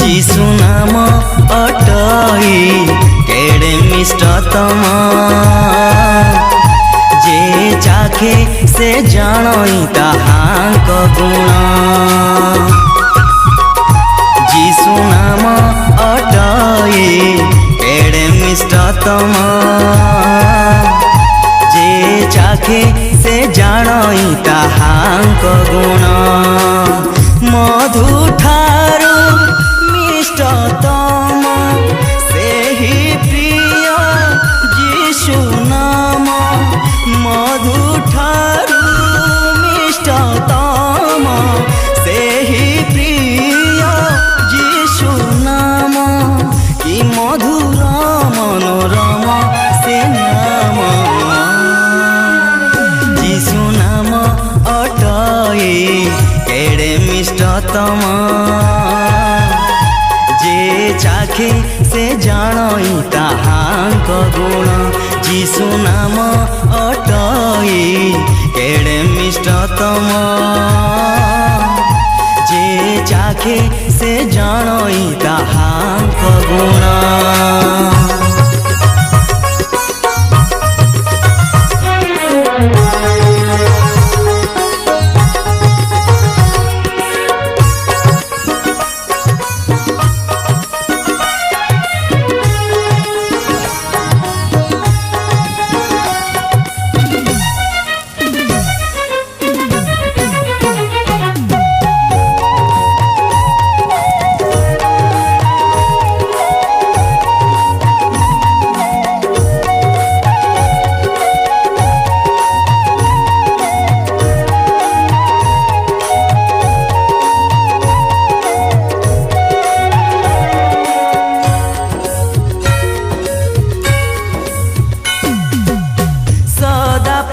जीशु नाम अटई केड़े मिष्टतम जे चाखे से जानई ताहांक गुण जीशु नाम अटई केड़े मिष्टतम जे चाखे से जानई ताहांक गुण मधु ठारू मिष्टतम से ही प्रिय जीशु नाम मधु ठारू मिष्टतम से ही प्रिय जीशु नाम कि मधुर मनोरम से नाम जीशु नाम अटई केड़े मिष्टतम जे चाखे से जानई ताहांक गुण जीशु नाम अटई केड़े मिष्टतम जे चाखे से जानई ताहांक गुण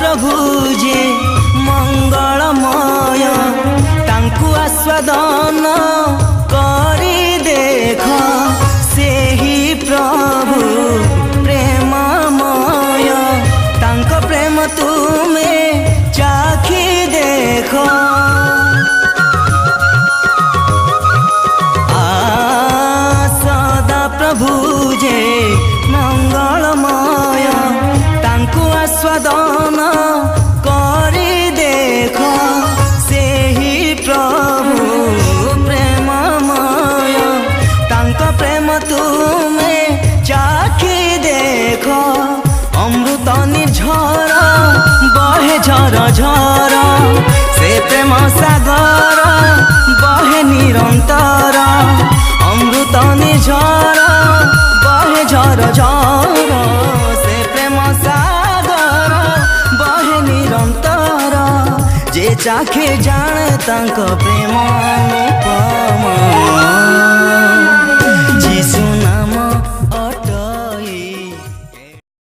प्रभु जे मंगलमय तांकु आस्वादन करी देख से ही प्रभु प्रेममय तांको प्रेम तुमे चाखी देख सदा प्रभु जे मंगलमय तांकु आस्वादन करी देख से ही प्रभु प्रेममय तांको प्रेम तुमे चाखी देख अमृत निर्झर बहे झर झर से प्रेम सागर बहे निरंतर अमृत निर्झर बहे झर झर से प्रेम सागर बहे निरंतर जे चाखे जाने तांको प्रेम अनुपम।